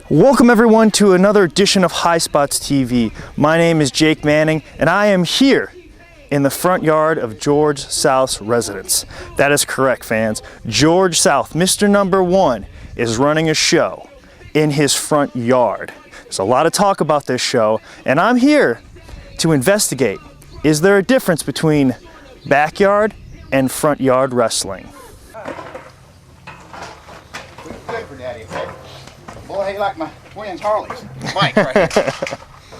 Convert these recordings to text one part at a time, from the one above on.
Welcome everyone to another edition of High Spots TV. My name is Jake Manning and I am here in the front yard of George South's residence. That is correct, fans. George South, Mr. Number One, is running a show in his front yard. There's a lot of talk about this show and I'm here to investigate. Is there a difference between backyard and front yard wrestling? Good for Daddy, okay? Boy, he like my twins Harleys. Mike, right here.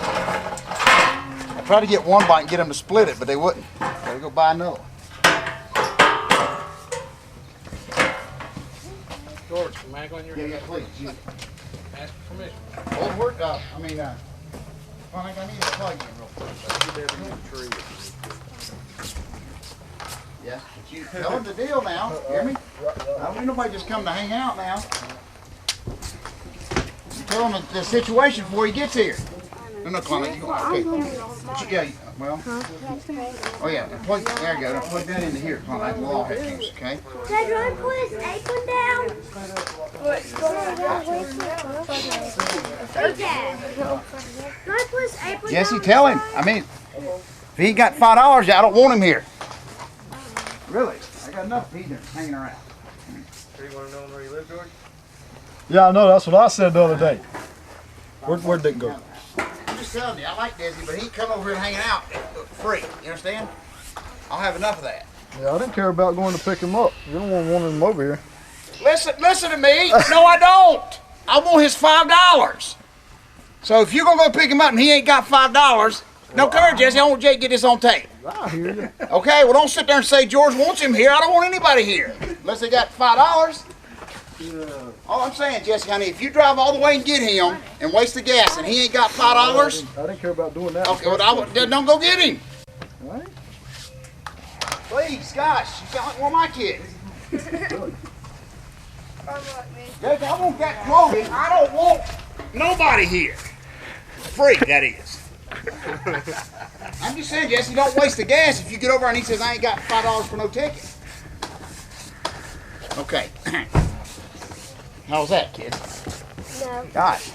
I tried to get one bite and get them to split it, but they wouldn't. Gotta go buy another one. George, can I go in your Yeah, please. ask for permission? Old work, I think I need to plug in real quick. Yeah, but you tell him the deal now. Hear me? I don't need nobody just come to hang out now. You tell him the situation before he gets here. No, Clement, you go. Okay. Yeah, well. Oh yeah, plug, there you go. Now plug that into here, Clement. We'll all have use, okay? Dad, you want to put his apron down? Hey, Dad. You want to put his apron down? Jesse, tell him. I mean, if he ain't got $5, I don't want him here. Really? I got enough heathens hanging around. Do you want to know where you live, George? Yeah, I know. That's what I said the other day. Where'd Dick go? I'm just telling you, I like Desi, but he come over here and hanging out free. You understand? I'll have enough of that. Yeah, I didn't care about going to pick him up. You don't want one of them over here. Listen to me. No, I don't. I want his $5. So if you're gonna go pick him up and he ain't got $5, no, come here, Jesse. I want Jake to get this on tape. I hear you. Okay, well, don't sit there and say George wants him here. I don't want anybody here unless they got $5. Yeah. All I'm saying, Jesse, honey, if you drive all the way and get him and waste the gas and he ain't got $5, I didn't care about doing that. okay, well, don't go get him. All right. Please, gosh, you sound like one of my kids. Jake, I want that clothing. I don't want nobody here. Free, that is. I'm just saying, Jesse, don't waste the gas if you get over and he says, I ain't got $5 for no ticket. Okay. How's that, kid? No. Gosh.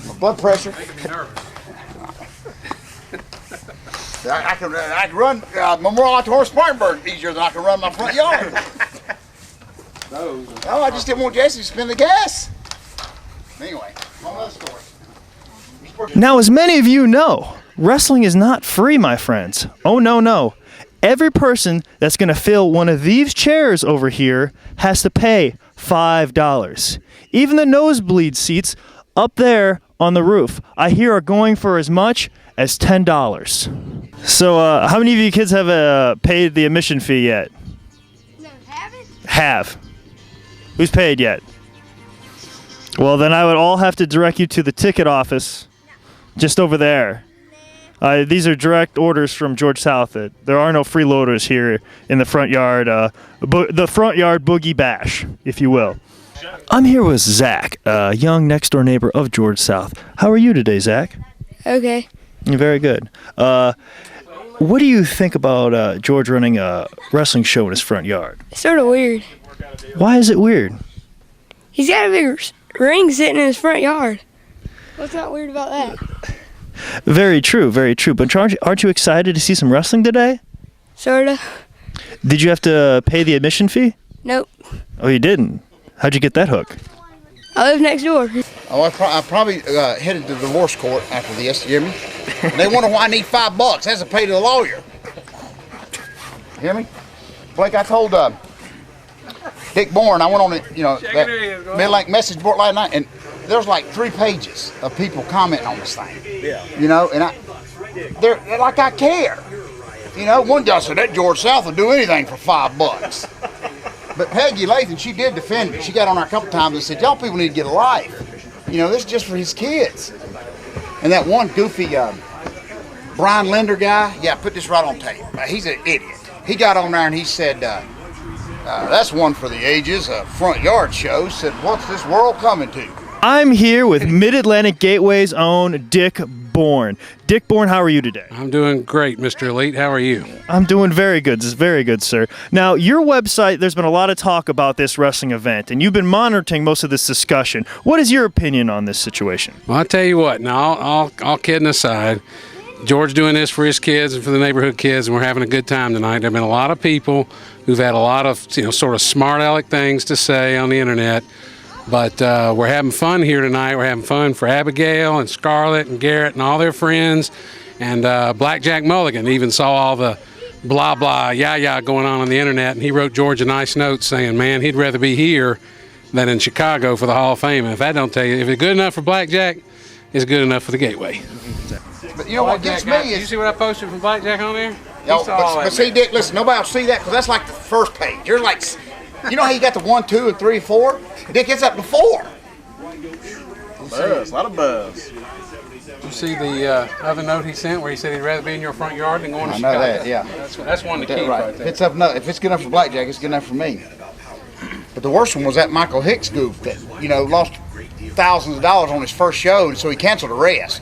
My blood pressure. Making me nervous. I can run Memorial Out to Horse Spartanburg easier than I can run my front yard. No, I just didn't want Jesse to spend the gas. Anyway, on that story. Now, as many of you know, wrestling is not free, my friends. Oh, no. Every person that's going to fill one of these chairs over here has to pay $5. Even the nosebleed seats up there on the roof, I hear, are going for as much as $10. So, how many of you kids have paid the admission fee yet? No, haven't? Have. Who's paid yet? Well, then I would all have to direct you to the ticket office just over there. These are direct orders from George South. There are no freeloaders here in the front yard, the front yard boogie bash, if you will. I'm here with Zach, a young next-door neighbor of George South. How are you today, Zach? Okay. Very good. What do you think about George running a wrestling show in his front yard? It's sort of weird. Why is it weird? He's got a big ring sitting in his front yard. What's not weird about that? Very true, very true. But aren't you excited to see some wrestling today? Sorta. Did you have to pay the admission fee? Nope. Oh, you didn't? How'd you get that hook? I live next door. Oh, I probably headed to the divorce court after this, you hear me? And they wonder why I need $5. Has to pay to the lawyer. You hear me? Blake, I told Dick Bourne, I went on it, that Mid-Lake message board last night, and there's like 3 pages of people commenting on this thing. Yeah. And they're like I care. One guy said that George South will do anything for $5. But Peggy Lathan, she did defend me. She got on there a couple times and said, y'all people need to get a life. This is just for his kids. And that one goofy Brian Linder guy, yeah, put this right on tape. He's an idiot. He got on there and he said, that's one for the ages, a front yard show. Said, what's this world coming to? I'm here with Mid-Atlantic Gateway's own Dick Bourne. Dick Bourne, how are you today? I'm doing great, Mr. Elite. How are you? I'm doing very good, sir. Now, your website, there's been a lot of talk about this wrestling event, and you've been monitoring most of this discussion. What is your opinion on this situation? Well, I'll tell you what. Now, all kidding aside, George doing this for his kids and for the neighborhood kids, and we're having a good time tonight. There have been a lot of people who've had a lot of, sort of smart aleck things to say on the internet. But we're having fun here tonight. We're having fun for Abigail and Scarlett and Garrett and all their friends. And Blackjack Mulligan even saw all the blah, blah, yah going on the internet. And he wrote George a nice note saying, man, he'd rather be here than in Chicago for the Hall of Fame. And if that don't tell you, if it's good enough for Blackjack, it's good enough for the Gateway. But you know what gets me Did you is... see what I posted from Blackjack on there? Yo, but see, Dick, listen, nobody will see that because that's like the first page. You're like, you know how you got the 1, 2, and 3, 4? Dick, it's up to 4. Buzz, a lot of buzz. Did you see the other note he sent where he said he'd rather be in your front yard than going to I Chicago? know that, yeah. That's one to keep right there. If it's good enough for Blackjack, it's good enough for me. But the worst one was that Michael Hicks goof that, lost thousands of dollars on his first show, and so he canceled the rest.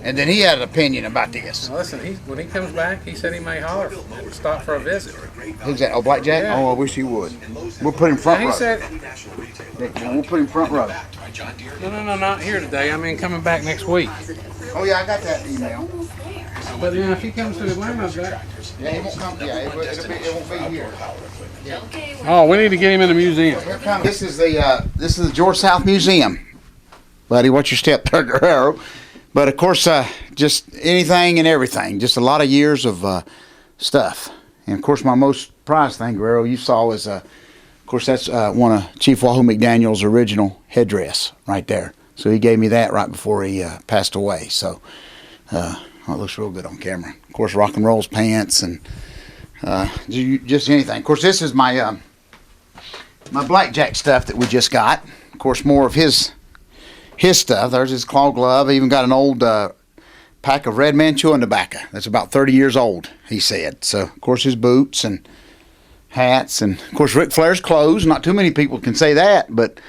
And then he had an opinion about this. Now listen, when he comes back, he said he may holler and stop for a visit. Who's that? Oh, Blackjack? Yeah. Oh, I wish he would. We'll put him front Now, row. he said, We'll put him front row. no, not here today. I mean, coming back next week. Oh, yeah, I got that email. But if he comes to Atlanta, Yeah, he won't come. Yeah, it won't be here. oh, we need to get him in the museum. This is the George South Museum. Buddy, watch your step, Tucker Arrow. But of course, just anything and everything. Just a lot of years of stuff. And of course, my most prized thing, Guerrero, you saw is, of course, that's one of Chief Wahoo McDaniel's original headdress right there. So he gave me that right before he passed away. So it looks real good on camera. Of course, rock and roll's pants and just anything. Of course, this is my my Blackjack stuff that we just got. Of course, more of his stuff. There's his claw glove. I even got an old pack of Red Man chewing tobacco that's about 30 years old, he said. So, of course, his boots and hats. And, of course, Ric Flair's clothes. Not too many people can say that, but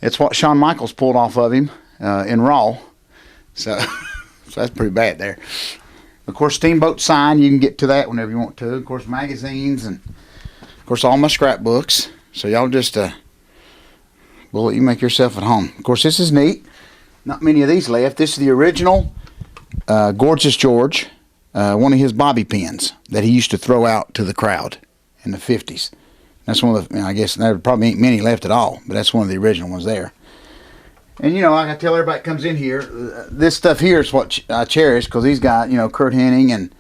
it's what Shawn Michaels pulled off of him in Raw. So, so that's pretty bad there. Of course, Steamboat sign. You can get to that whenever you want to. Of course, magazines and, of course, all my scrapbooks. So y'all just... we'll let you make yourself at home. Of course, this is neat. Not many of these left. This is the original Gorgeous George, one of his bobby pins that he used to throw out to the crowd in the 50s. That's one of the, I guess there probably ain't many left at all, but that's one of the original ones there. And, like I tell everybody that comes in here, this stuff here is what I cherish because these guys, Kurt Hennig, and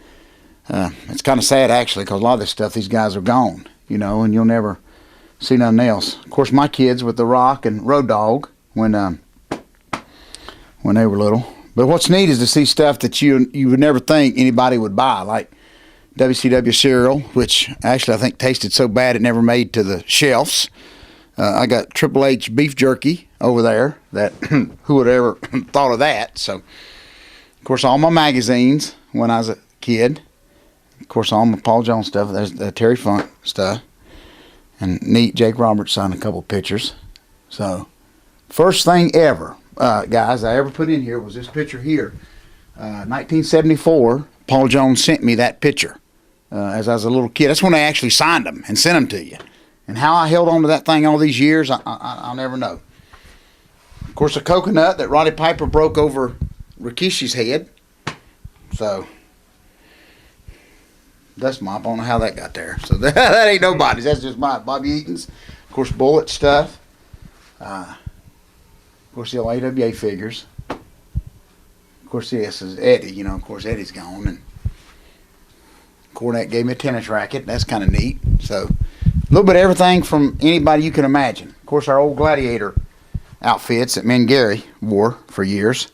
it's kind of sad actually because a lot of this stuff, these guys are gone, and you'll never see nothing else. Of course, my kids with The Rock and Road Dogg when they were little. But what's neat is to see stuff that you would never think anybody would buy, like WCW cereal, which actually I think tasted so bad it never made to the shelves. I got Triple H beef jerky over there that who would ever thought of that. So, of course, all my magazines when I was a kid. Of course, all my Paul Jones stuff. There's the Terry Funk stuff. And neat Jake Roberts signed a couple pictures. So, first thing ever, guys, I ever put in here was this picture here. 1974, Paul Jones sent me that picture as I was a little kid. That's when they actually signed them and sent them to you. And how I held on to that thing all these years, I'll never know. Of course, a coconut that Roddy Piper broke over Rikishi's head. So, dust mop. I don't know how that got there. So that ain't nobody's. That's just mine. Bobby Eaton's. Of course, Bullet stuff. Of course, the old AWA figures. Of course, this is Eddie. Of course, Eddie's gone. And Cornette gave me a tennis racket. That's kind of neat. So, a little bit of everything from anybody you can imagine. Of course, our old gladiator outfits that me and Gary wore for years.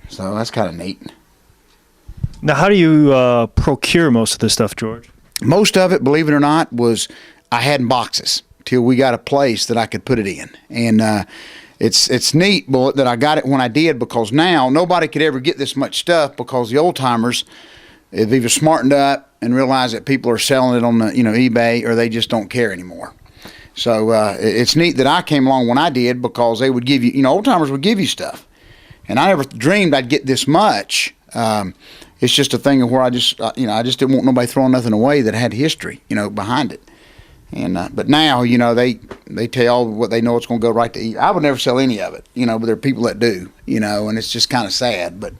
So, that's kind of neat. Now, how do you procure most of this stuff, George? Most of it, believe it or not, was I had in boxes till we got a place that I could put it in. And it's neat, Bullet, that I got it when I did, because now nobody could ever get this much stuff because the old-timers have either smartened up and realized that people are selling it on the eBay, or they just don't care anymore. So it's neat that I came along when I did, because they would give you, old-timers would give you stuff. And I never dreamed I'd get this much. It's just a thing of where I just didn't want nobody throwing nothing away that had history, behind it. And but now, they tell what they know it's going to go right to eat. I would never sell any of it, but there are people that do, and it's just kind of sad. But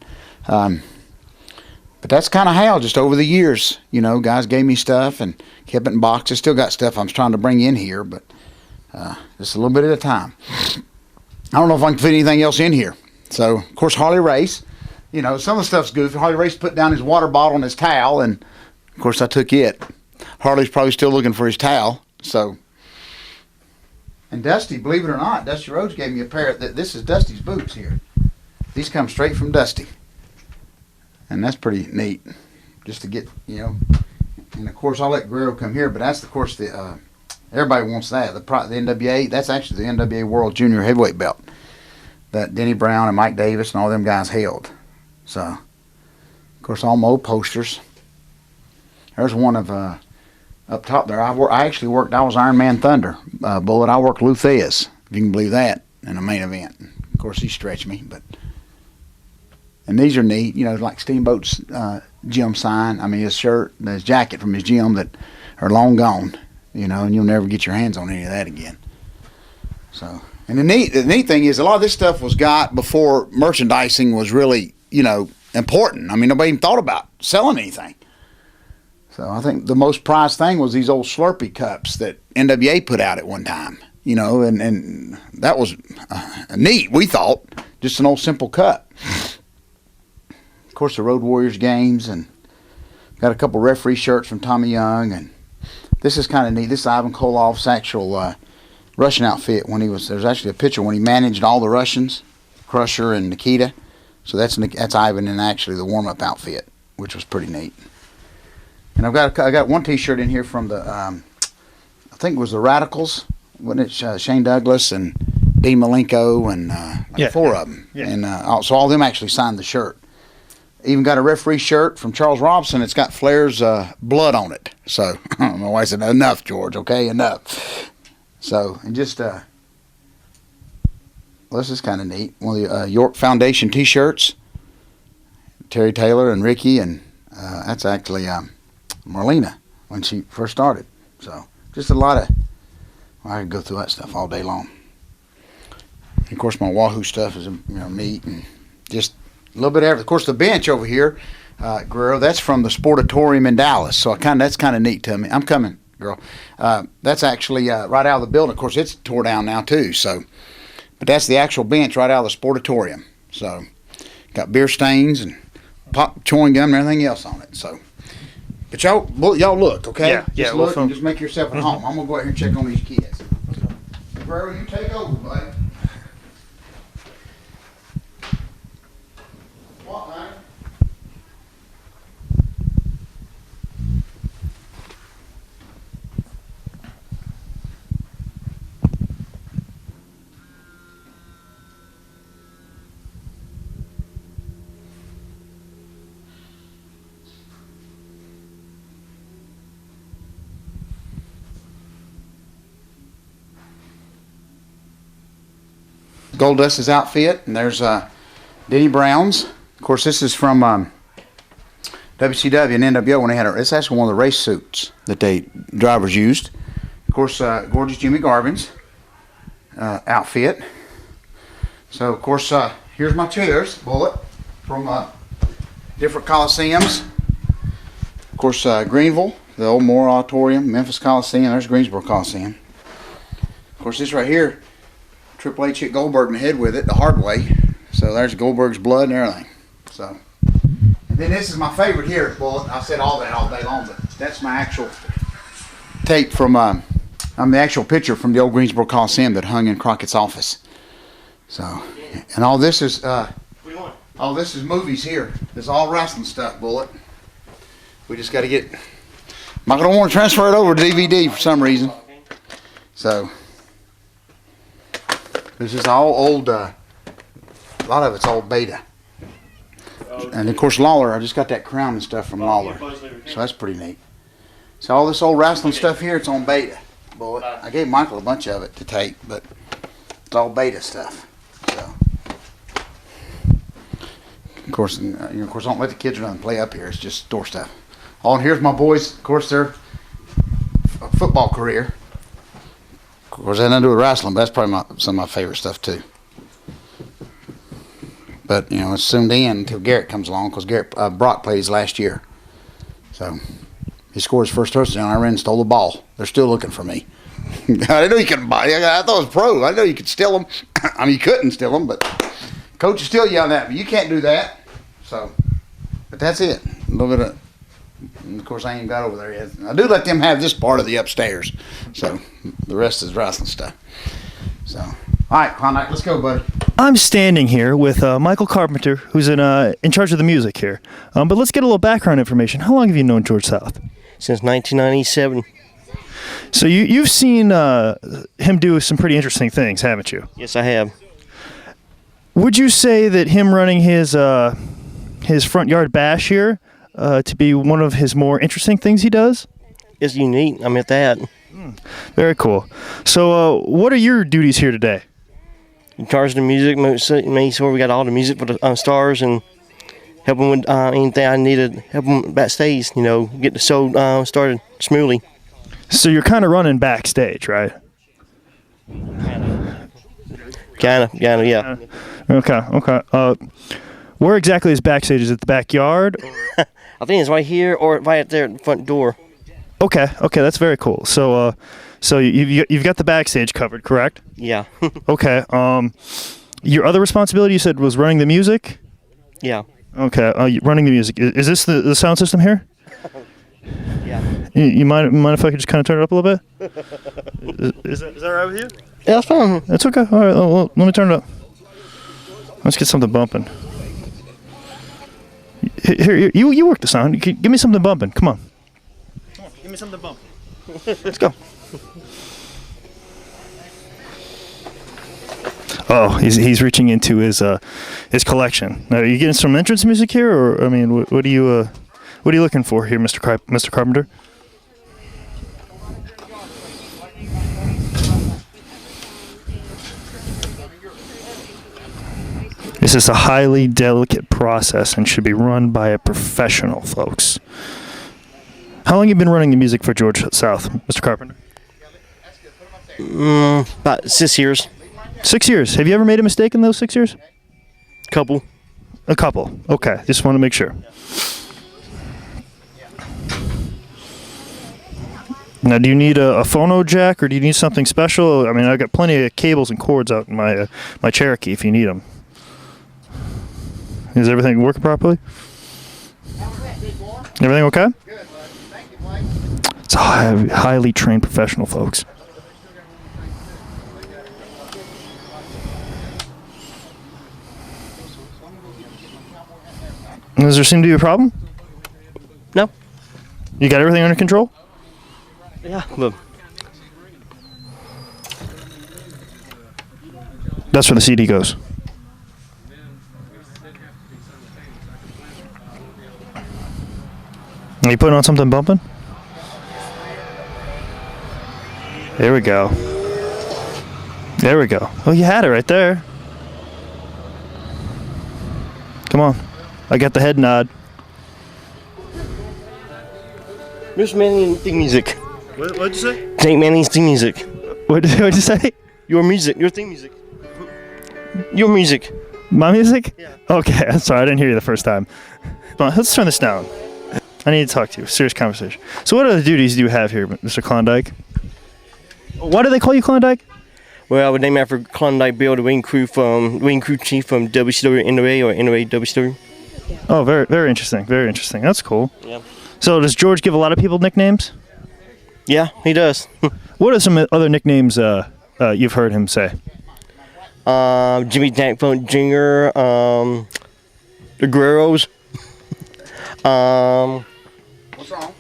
that's kind of how, just over the years, guys gave me stuff and kept it in boxes. Still got stuff I'm trying to bring in here, but just a little bit at a time. I don't know if I can fit anything else in here. So, of course, Harley Race. Some of the stuff's goofy. Harley Race put down his water bottle and his towel, and, of course, I took it. Harley's probably still looking for his towel. So, and Dusty, believe it or not, Dusty Rhodes gave me a pair. This is Dusty's boots here. These come straight from Dusty. And that's pretty neat, just to get, And, of course, I'll let Guerrero come here, but that's, of course, everybody wants that. The NWA, that's actually the NWA World Junior Heavyweight Belt that Denny Brown and Mike Davis and all them guys held. So, of course, all my old posters. There's one of, up top there, I was Iron Man Thunder, Bullet. I worked Lou Thez, if you can believe that, in a main event. Of course, he stretched me, but. And these are neat, like Steamboat's gym sign. I mean, his shirt, his jacket from his gym that are long gone, and you'll never get your hands on any of that again. So, and the neat thing is a lot of this stuff was got before merchandising was really, important. I mean, nobody even thought about selling anything. So I think the most prized thing was these old Slurpee cups that NWA put out at one time, and that was neat, we thought, just an old simple cup. Of course, the Road Warriors games, and got a couple referee shirts from Tommy Young, and this is kind of neat. This is Ivan Koloff's actual Russian outfit there's actually a picture when he managed all the Russians, Crusher and Nikita. So that's Ivan in actually the warm-up outfit, which was pretty neat. And I got one T-shirt in here from the I think it was the Radicals, wasn't it? Shane Douglas and Dean Malenko and four of them. Yeah. And so all of them actually signed the shirt. Even got a referee shirt from Charles Robinson. It's got Flair's blood on it. So my wife said, "Enough, George. Okay, enough." So and just well, this is kind of neat. One of the York Foundation T-shirts. Terry Taylor and Ricky, and that's actually Marlena when she first started. So just a lot of. I could go through that stuff all day long. And of course, my Wahoo stuff is neat and just. A little bit of, course, the bench over here, Guerrero, that's from the Sportatorium in Dallas. So that's kind of neat to me. I'm coming, girl. That's actually right out of the building. Of course, it's tore down now too. So, but that's the actual bench right out of the Sportatorium. So, got beer stains and pop chewing gum and everything else on it. So, but y'all look, okay? Yeah. Just look and just make yourself at home. I'm gonna go out here and check on these kids. Guerrero, you take over, buddy. What, man? Goldust's outfit, and there's Denny Brown's. Of course, this is from WCW and NWO when they had it's actually one of the race suits that they drivers used. Of course, gorgeous Jimmy Garvin's outfit. So, of course, here's my chairs, Bullet, from different Coliseums. Of course, Greenville, the old Moore Auditorium, Memphis Coliseum. There's Greensboro Coliseum. Of course, this right here, Triple H hit Goldberg in the head with it the hard way. So there's Goldberg's blood and everything. So, and then this is my favorite here, Bullet. I said all that all day long, but that's my actual tape from the actual picture from the old Greensboro Coliseum that hung in Crockett's office. So, and all this is movies here. There's all wrestling stuff, Bullet. We just got to get. I'm not gonna want to transfer it over to DVD for some reason. So, this is all old. A lot of it's old Beta. And of course Lawler, I just got that crown and stuff from Lawler. So that's pretty neat. So all this old wrestling stuff here, it's on Beta. Bullet. I gave Michael a bunch of it to take, but it's all Beta stuff. So Of course, I don't let the kids run and play up here. It's just store stuff. Oh, and here's my boys. Of course, their football career. Of course, that had nothing to do with wrestling, but that's probably some of my favorite stuff too. But it's soon to end until Garrett comes along, because Brock played his last year. So he scored his first touchdown. I ran and stole the ball. They're still looking for me. I didn't know you could buy. I thought it was pro. I didn't know you could steal them. I mean, you couldn't steal them, but coach is still yelling at me. You can't do that. So, but that's it. A little bit of. And of course, I ain't got over there yet. I do let them have this part of the upstairs. So the rest is wrestling stuff. So, all right, Klondike, let's go, buddy. I'm standing here with Michael Carpenter, who's in charge of the music here. But let's get a little background information. How long have you known George South? Since 1997. So you've seen him do some pretty interesting things, haven't you? Yes, I have. Would you say that him running his front yard bash here to be one of his more interesting things he does? It's unique. I'm at that. Very cool. So what are your duties here today? In charge of the music, make sure we got all the music for the stars, and help them with anything I needed. Help them backstage, get the show started smoothly. So you're kind of running backstage, right? Kind of, yeah. Okay. Where exactly is backstage? Is it the backyard? I think it's right here or right up there at the front door. Okay, that's very cool. So you've got the backstage covered, correct? Yeah. Okay. Your other responsibility, you said, was running the music? Yeah. Okay. Running the music. Is this the sound system here? Yeah. You mind if I could just kind of turn it up a little bit? Is that all right with you? Yeah, that's fine. That's okay. All right. Well, let me turn it up. Let's get something bumping. Here, you work the sound. Give me something bumping. Come on. Give me something bumping. Let's go. Oh, he's reaching into his collection. Now, are you getting some entrance music here, or I mean, what are you looking for here, Mr. Carpenter? This is a highly delicate process and should be run by a professional, folks. How long have you been running the music for George South, Mr. Carpenter? About 6 years. 6 years. Have you ever made a mistake in those 6 years? Couple. A couple. Okay. Just want to make sure. Now, do you need a phono jack, or do you need something special? I mean, I've got plenty of cables and cords out in my Cherokee if you need them. Is everything working properly? Everything okay? Good, bud. Thank you, Blake. It's a highly trained professional, folks. Does there seem to be a problem? No. You got everything under control? Yeah. But That's where the CD goes. Are you putting on something bumping? There we go. There we go. Oh, you had it right there. Come on. I got the head nod. Mr. Manning's theme music. What'd you say? Jake Manning's theme music. What'd you say? Your music. Your theme music. Your music. My music? Yeah. Okay, I'm sorry. I didn't hear you the first time. Come on, let's turn this down. I need to talk to you. Serious conversation. So what other duties do you have here, Mr. Klondike? Why do they call you Klondike? Well, I would name after Klondike Bill, the wing crew chief from WCW NWA or NWA WCW. Oh, very, very interesting. Very interesting. That's cool. Yeah. So does George give a lot of people nicknames? Yeah, he does. What are some other nicknames you've heard him say? Jimmy Jackphone Jr., the Guerreros. What's wrong?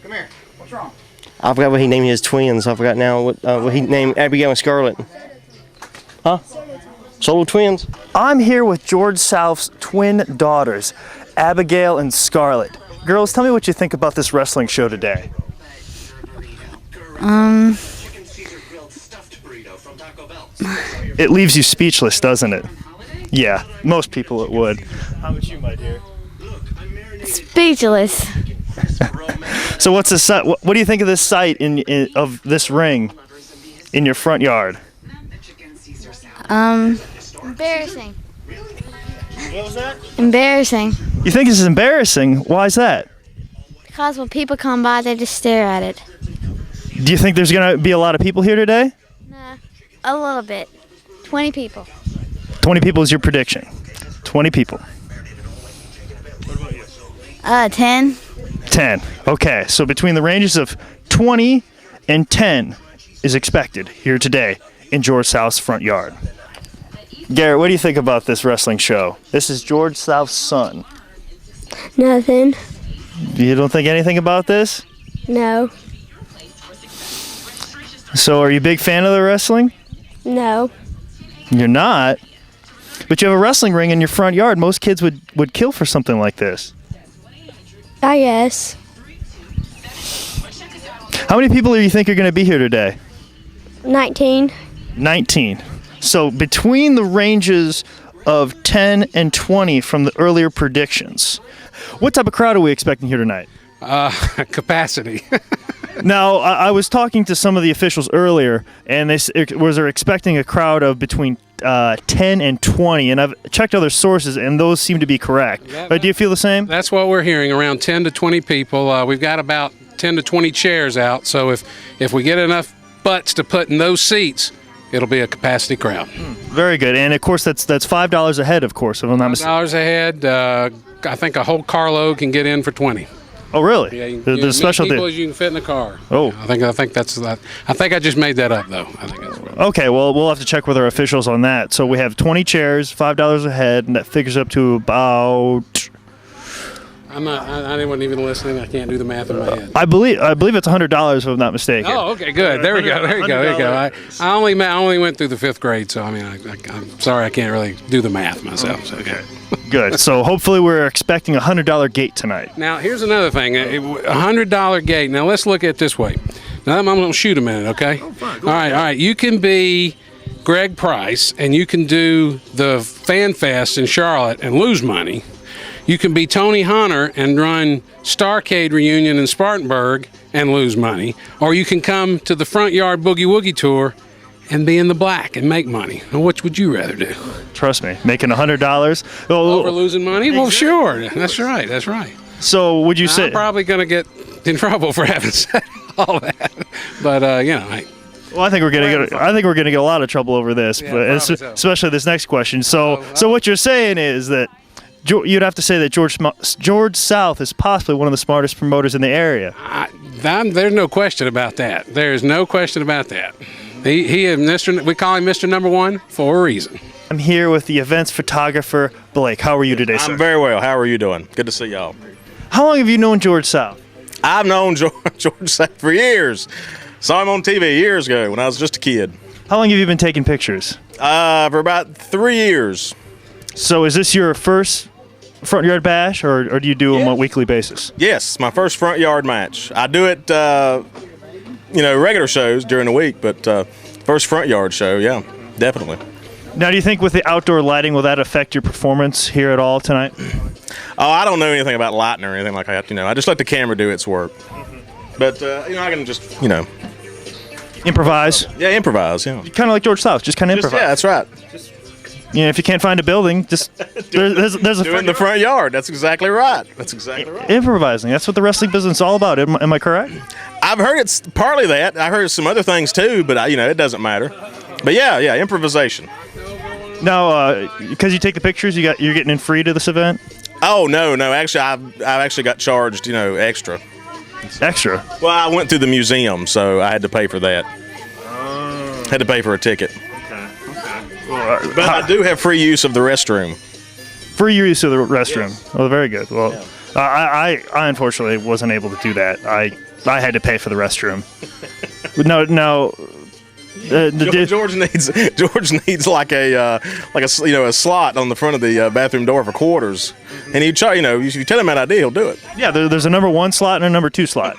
Come here. What's wrong? I forgot what he named his twins. I forgot now what he named Abigail and Scarlett. Huh? Solo twins? I'm here with George South's twin daughters, Abigail and Scarlett. Girls, tell me what you think about this wrestling show today. It It leaves you speechless, doesn't it? Yeah, most people it would. How about you, my dear? Speechless. So what's the site? What do you think of this site of this ring in your front yard? Embarrassing. What was that? Embarrassing. You think this is embarrassing? Why is that? Because when people come by, they just stare at it. Do you think there's gonna be a lot of people here today? Nah, a little bit. 20 people. 20 people is your prediction. 20 people. 10. 10. Okay, so between the ranges of 20 and 10 is expected here today in George South's front yard. Garrett, what do you think about this wrestling show? This is George South's son. Nothing. You don't think anything about this? No. So are you a big fan of the wrestling? No. You're not? But you have a wrestling ring in your front yard. Most kids would kill for something like this. I guess. How many people do you think are going to be here today? 19. 19. So between the ranges of 10 and 20 from the earlier predictions, what type of crowd are we expecting here tonight? Capacity. Now, I was talking to some of the officials earlier, and they're expecting a crowd of between 10 and 20, and I've checked other sources, and those seem to be correct. Do you feel the same? That's what we're hearing, around 10 to 20 people. We've got about 10 to 20 chairs out, so if we get enough butts to put in those seats, it'll be a capacity crowd. Very good, and of course that's $5 a head, of course, if I'm not mistaken. $5 a head. I think a whole carload can get in for 20. Oh, really? Yeah, There's a special people deal. as you can fit in the car. Oh. I think that's that. I think I just made that up though. I think that's right. Okay, well, we'll have to check with our officials on that. So we have 20 chairs, $5 a head, and that figures up to about. I wasn't even listening. I can't do the math in my head. I believe it's $100 if I'm not mistaken. Oh, okay, good. There we go. There you go. There you go. I only went through the 5th grade, so I mean, I'm sorry I can't really do the math myself. So, okay. Good. So hopefully we're expecting a $100 gate tonight. Now here's another thing. $100 gate. Now let's look at it this way. Now I'm going to shoot a minute, okay? Oh, fine. All right. You can be Greg Price, and you can do the Fan Fest in Charlotte and lose money. You can be Tony Hunter and run Starcade Reunion in Spartanburg and lose money. Or you can come to the Front Yard Boogie Woogie Tour and be in the black and make money. Now, which would you rather do? Trust me, making $100. Over losing money? Well, sure. That's right. That's right. So would you say... I'm probably going to get in trouble for having said all that. But, Well, I think we're gonna get a lot of trouble over this, Yeah, but especially this next question. So what you're saying is that you'd have to say that George South is possibly one of the smartest promoters in the area. There's no question about that. There's no question about that. He is Mr. We call him Mr. Number One for a reason. I'm here with the events photographer, Blake. How are you today, sir? I'm very well. How are you doing? Good to see y'all. How long have you known George South? I've known George South for years. Saw him on TV years ago when I was just a kid. How long have you been taking pictures? For about 3 years. So is this your first front yard bash, or do you do them on a weekly basis? Yes, my first front yard match. I do it, regular shows during the week, but first front yard show, yeah, definitely. Now, do you think with the outdoor lighting, will that affect your performance here at all tonight? Oh, I don't know anything about lighting or anything like that. I just let the camera do its work. But I can just, Improvise? Yeah, improvise, yeah. Kind of like George South, just kind of improvise. Yeah, that's right. If you can't find a building, just there's a do it in the front yard. That's exactly right. That's exactly right. Improvising. That's what the wrestling business is all about. Am I correct? I've heard it's partly that. I heard some other things too, but it doesn't matter. But yeah, improvisation. Now, because you take the pictures, you're getting in free to this event. Oh no! Actually, I've actually got charged. Extra. Extra. Well, I went through the museum, so I had to pay for that. Had to pay for a ticket. But I do have free use of the restroom. Free use of the restroom. Yes. Oh, very good. Well, I unfortunately wasn't able to do that. I had to pay for the restroom. No. George needs like a slot on the front of the bathroom door for quarters, and if you tell him that idea, he'll do it. Yeah, there's a number 1 slot and a number 2 slot.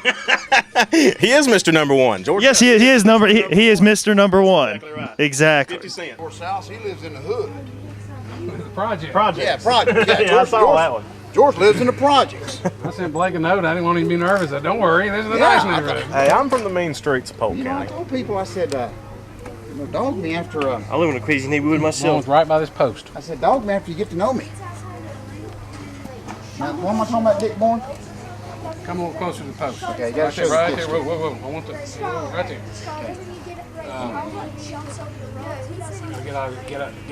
He is Mr. Number One, George. Yes, he is. He is Mr. Number One. Exactly. 50 Cent. South, he lives in the hood. Project. Yeah, project. Yeah, Yeah, I saw that one. George lives in the projects. I sent Blake a note. I didn't want him to be nervous. I said, don't worry, this is a nice neighborhood. Hey, I'm from the mean streets of Polk You know, I County. told people, I said, dog me after, I live in a crazy neighborhood myself. Someone's right by this post. I said, dog me after you get to know me. Now, what am I talking about, Dick Bourne? Come a little closer to the post. Okay, you gotta Right show there, right the there. kids. Whoa. I want the, right there. Get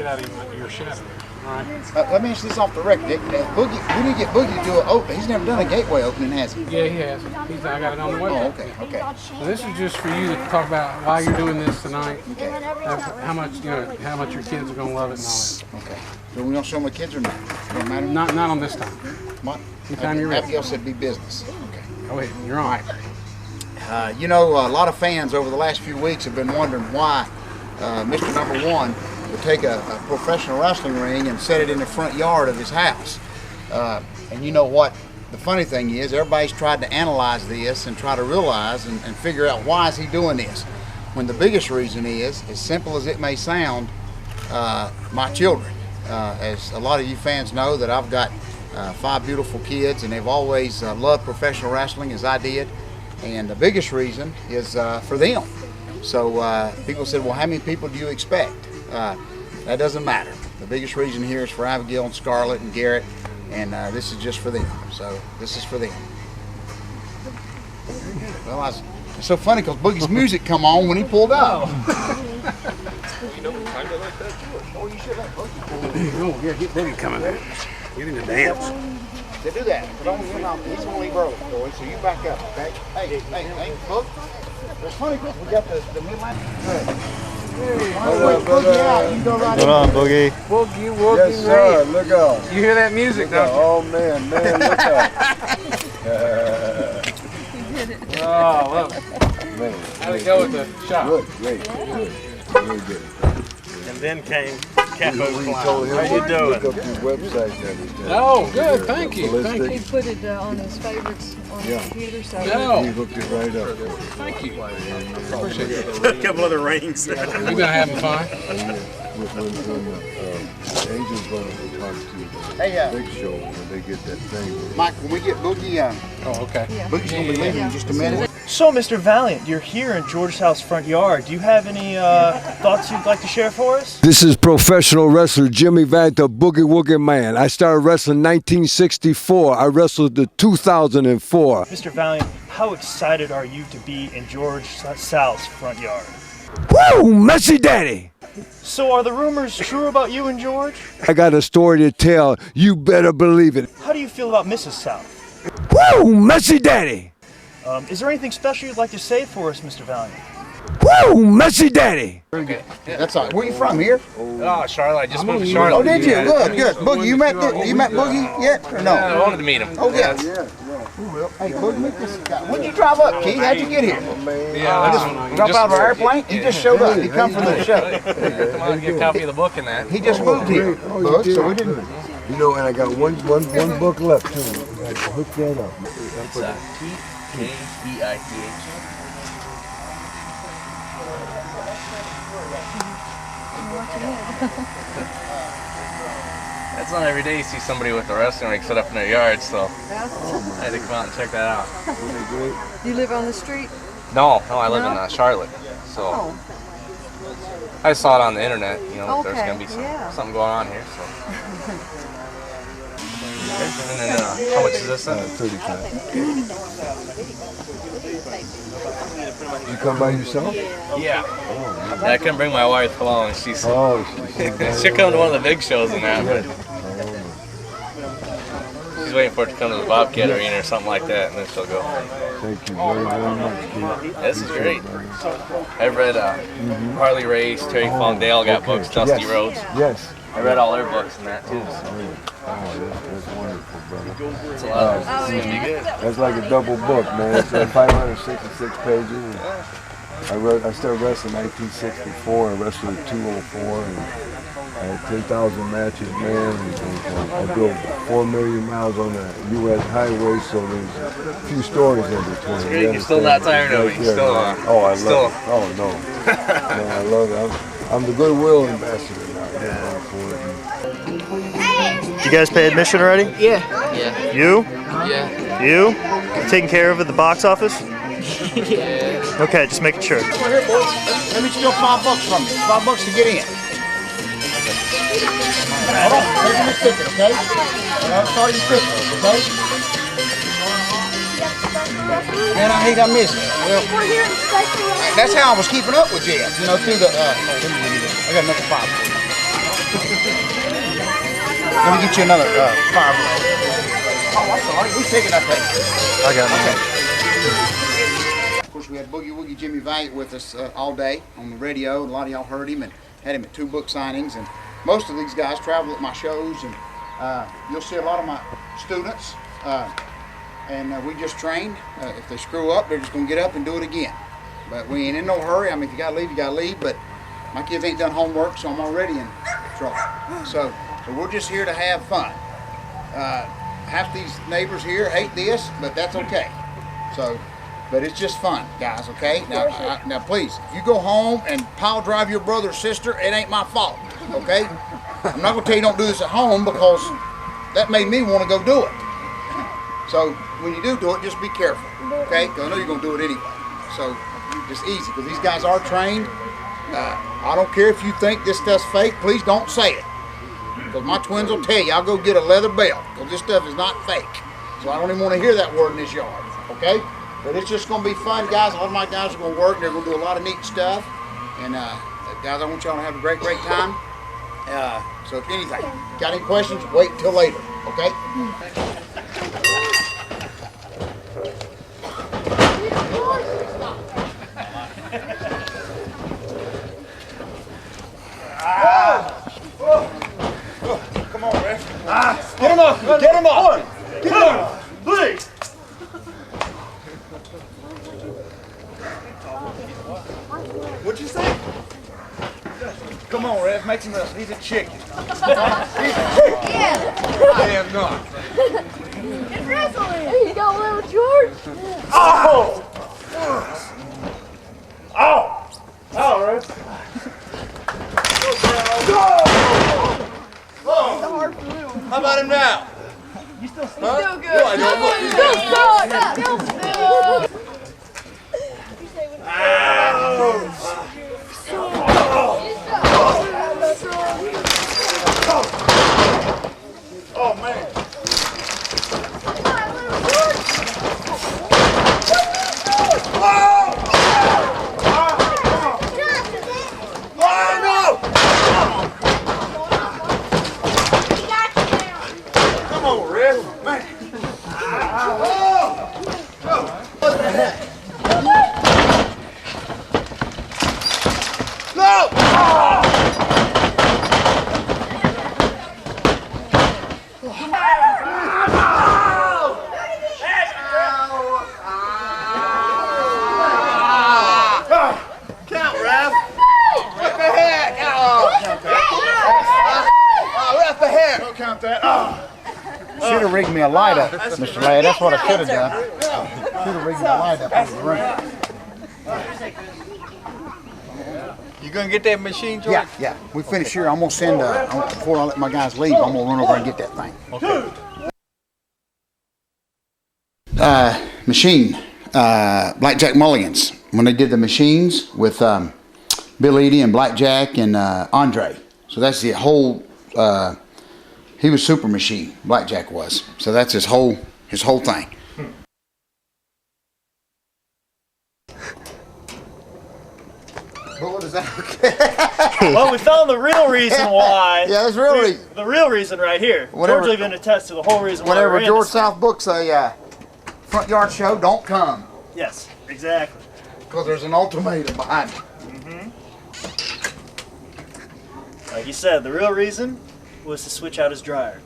out of your shadow. All right. Let me answer this off the record, Dick. Boogie, we need to get Boogie to do an open. He's never done a gateway opening, has he? Yeah, he has. I got it on the way. Oh, okay. So this is just for you to talk about why you're doing this tonight. How much how much your kids are gonna love it and all that. Okay. So we don't show my kids or not? Don't matter? Not on this time. What? Anytime you're ready. Abigail said be business. Okay. Go ahead. You're on. You know, a lot of fans over the last few weeks have been wondering why Mr. Number One would take a professional wrestling ring and set it in the front yard of his house. And you know what? The funny thing is, everybody's tried to analyze this and try to realize and figure out why is he doing this. When the biggest reason is, as simple as it may sound, my children. As a lot of you fans know, that I've got 5 beautiful kids, and they've always loved professional wrestling as I did. And the biggest reason is for them. So people said, well, how many people do you expect? That doesn't matter. The biggest reason here is for Abigail and Scarlett and Garrett, and this is just for them. So this is for them. Well, it's so funny because Boogie's music come on when he pulled up. Oh, yeah, get Boogie coming in. Get him to dance. They do that, but only when he's going to leave early, boy, so you back up, okay? Hey, Boog. It's funny because we got the midline. Good. Boogie out, you can go right in. on, Boogie. Woogie, yes, sir. Look out. You hear that music, don't you? Oh, man, look out. Oh, look. Man. How'd it go with the shop? Good, great, good. Very good. And then came Capo We Clown. told him How you to doing? look up your website and everything. Oh, good. Thank you. Thank Ballistic. you. He put it on his favorites on the computer, so No. He hooked it right up. Thank you. Appreciate it. A couple other rings. We've been having fun. When Angel's going to talk to Hey, Big Show when they get that thing. Mike, when we get Boogie, Oh, okay. Boogie's going to be leaving in just a minute. So, Mr. Valiant, you're here in George's house front yard. Do you have any thoughts you'd like to share for us? This is professional wrestler Jimmy Valiant, the Boogie Woogie Man. I started wrestling in 1964. I wrestled to 2004. Mr. Valiant, how excited are you to be in George South's front yard? Woo, messy daddy! So are the rumors true about you and George? I got a story to tell. You better believe it. How do you feel about Mrs. South? Woo, messy daddy! Is there anything special you'd like to say for us, Mr. Valiant? Woo, messy daddy! That's all right. Where you from, here? Oh, Charlotte. I just moved to Oh, Charlotte. did you? Good. Boogie, you met Boogie yet or no? I wanted to meet him. Oh, yeah. Hey, Boogie, meet this guy. When'd you drive up, Keith? How'd you get here? Drop out of an airplane? He just showed up. He come from the show. Come on, get a copy of the book and that. He just moved here. Bug, so we didn't. You know, and I got one book left too. I hooked that up. It's TKEITH. That's not every day you see somebody with a wrestling ring set up in their yard, so I had to come out and check that out. you live on the street? No, I live in Charlotte, so I saw it on the internet. You know, there's gonna be something going on here. So. And then how much is this? 35. You come by yourself? Yeah. I couldn't bring my wife along. She'll come to one of the big shows and that, but she's waiting for it to come to the Bobcat Arena or something like that, and then she'll go. Thank you very, very much, Keith. This is great. I've read Harley Race, Terry Funk, they all got books, Dusty Rhodes. Yes. I read all their books and that too. That's wonderful, brother. It's a lot. It's gonna be good. That's like a double book, man. It's 566 pages. I started wrestling in 1964. I wrestled at 204 and I had 10,000 matches, man. And I drove 4 million miles on the U.S. highway, so there's a few stories in between. You're still not tired of it. You're still on. Oh, I love it. Oh, no. No, I love it. I'm the goodwill ambassador now. you guys pay admission already? Yeah. Yeah. You? Yeah. You? Taking care of it at the box office? Yeah. Okay, just making sure. Come here, boys. Let me steal $5 from you. $5 to get in. Hold on. Take your ticket, okay? Start your ticket, okay? Man, I hate I missed it. Well, that's how I was keeping up with Jeff, you know, through the, I got another $5 for you. Let me get you another $5. Oh, I'm sorry. Who's taking that thing? I got it. Okay. Of course, we had Boogie Woogie Jimmy Valiant with us all day on the radio. A lot of y'all heard him and had him at 2 book signings. And most of these guys travel at my shows, and you'll see a lot of my students. And we just trained. If they screw up, they're just going to get up and do it again. But we ain't in no hurry. I mean, if you got to leave, you got to leave. But my kids ain't done homework, so I'm already in trouble. So we're just here to have fun. Half these neighbors here hate this, but that's okay. But it's just fun, guys, okay? Now please, if you go home and pile drive your brother or sister, it ain't my fault, okay? I'm not gonna tell you don't do this at home, because that made me want to go do it. So when you do it, just be careful, okay? Because I know you're gonna do it anyway. So it's easy, because these guys are trained. I don't care if you think this stuff's fake, please don't say it. Because my twins will tell you, I'll go get a leather belt, because this stuff is not fake. So I don't even want to hear that word in this yard, okay? But it's just going to be fun, guys. A lot of my guys are going to work, and they're going to do a lot of neat stuff. And guys, I want y'all to have a great, great time. So if anything, got any questions, wait until later, okay? Come on, Rick. Get him up! Get him up! Get him up! Please! What'd you say? Come on, Rev, make some else. He's a chicken. He's a chicken. Yeah. I am not. It's wrestling. There you go, little George. Oh! Oh! Oh, Rev. How about him now? You still good. Oh, man. Come on, Red. Man. What the heck? No! Count, Rev. Right the head. Count that. Right the head. Don't count that. Should have rigged me a light up, Mr. Ladd. That's what I should have done. Should have rigged me a light up over the ring. You gonna get that machine, George? Yeah. We finish here. I'm gonna send. Before I let my guys leave, I'm gonna run over and get that thing. Okay. Machine. Blackjack Mulligans. When they did the machines with Bill Eadie and Blackjack and Andre. So that's the whole. He was Super Machine. Blackjack was. So that's his whole thing. What is that? Well, we found the real reason why. Yeah, that's the real reason. The real reason right here. Whenever, George even attests to the whole reason why whenever we're in George this. South books a front yard show, don't come. Yes, exactly. Because there's an ultimatum behind it. Like you said, the real reason was to switch out his dryer.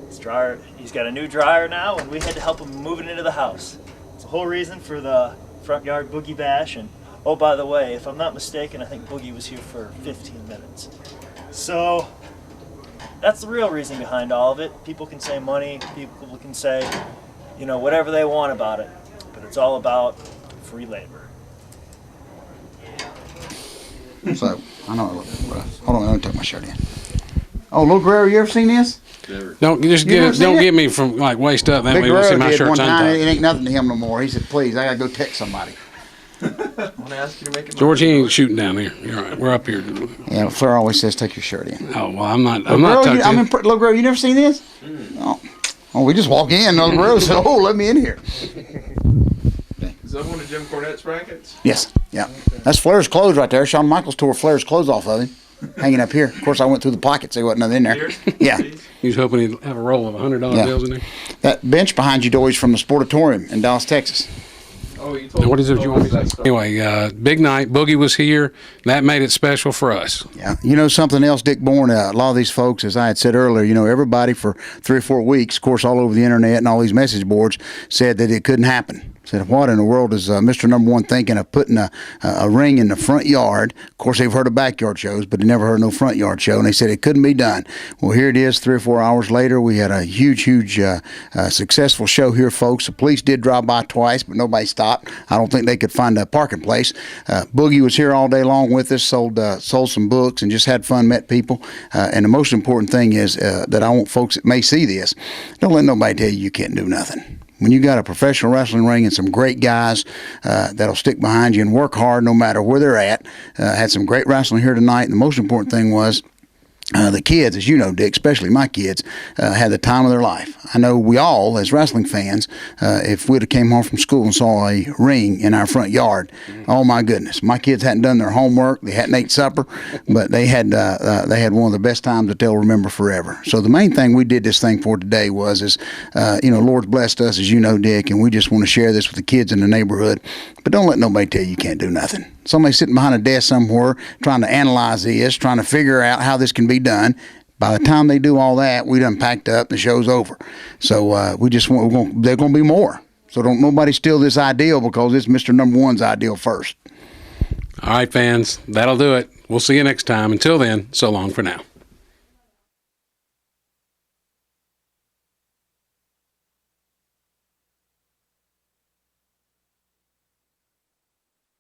His dryer, he's got a new dryer now, and we had to help him move it into the house. It's the whole reason for the front yard boogie bash. And oh, by the way, if I'm not mistaken, I think Boogie was here for 15 minutes. So that's the real reason behind all of it. People can say money, people can say, you know, whatever they want about it, but it's all about free labor. So, I know, hold on, let me tuck my shirt in. Oh, Little Guerrero, you ever seen this? Don't just don't get me from like waist up. That Big way we'll see Guerrero my did one shirt's time. It untied. ain't nothing to him no more. He said, "Please, I gotta go text somebody." George, he ain't shooting down here. You're all right. We're up here. Yeah, Fleur always says, "Take your shirt in." Oh well, I'm not. Little I'm not Guerrero, tucked in. Little Guerrero, you never seen this? Oh, we just walk in. Little Guerrero said, "Oh, let me in here." Is that one of Jim Cornette's brackets? Yes, yeah. That's Flair's clothes right there. Shawn Michaels tore Flair's clothes off of him, hanging up here. Of course, I went through the pockets. There wasn't nothing in there. Yeah. He was hoping he'd have a roll of $100 bills in there. That bench behind you, Doy's from the Sportatorium in Dallas, Texas. Oh, you told Now, what is it you want me to say? Anyway, big night. Boogie was here. That made it special for us. Yeah. You know something else, Dick Bourne, a lot of these folks, as I had said earlier, you know, everybody for 3 or 4 weeks, of course, all over the internet and all these message boards said that it couldn't happen. Said, what in the world is Mr. Number One thinking of putting a ring in the front yard? Of course, they've heard of backyard shows, but they never heard no front yard show, and they said it couldn't be done. Well, here it is 3 or 4 hours later. We had a huge successful show here, folks. The police did drive by twice, but nobody stopped. I don't think they could find a parking place. Boogie was here all day long with us, sold some books, and just had fun, met people. And the most important thing is that I want folks that may see this, don't let nobody tell you can't do nothing. When you got a professional wrestling ring and some great guys that'll stick behind you and work hard no matter where they're at, had some great wrestling here tonight. And the most important thing was the kids, as you know, Dick, especially my kids, had the time of their life. I know we all, as wrestling fans, if we'd have came home from school and saw a ring in our front yard, oh my goodness, my kids hadn't done their homework, they hadn't ate supper, but they had one of the best times that they'll remember forever. So the main thing we did this thing for today was Lord's blessed us, as you know, Dick, and we just want to share this with the kids in the neighborhood. But don't let nobody tell you can't do nothing. Somebody sitting behind a desk somewhere trying to analyze this, trying to figure out how this can be done. By the time they do all that, we done packed up. The show's over. So they're going to be more. So don't nobody steal this ideal because it's Mr. Number One's ideal first. All right, fans, that'll do it. We'll see you next time. Until then, so long for now.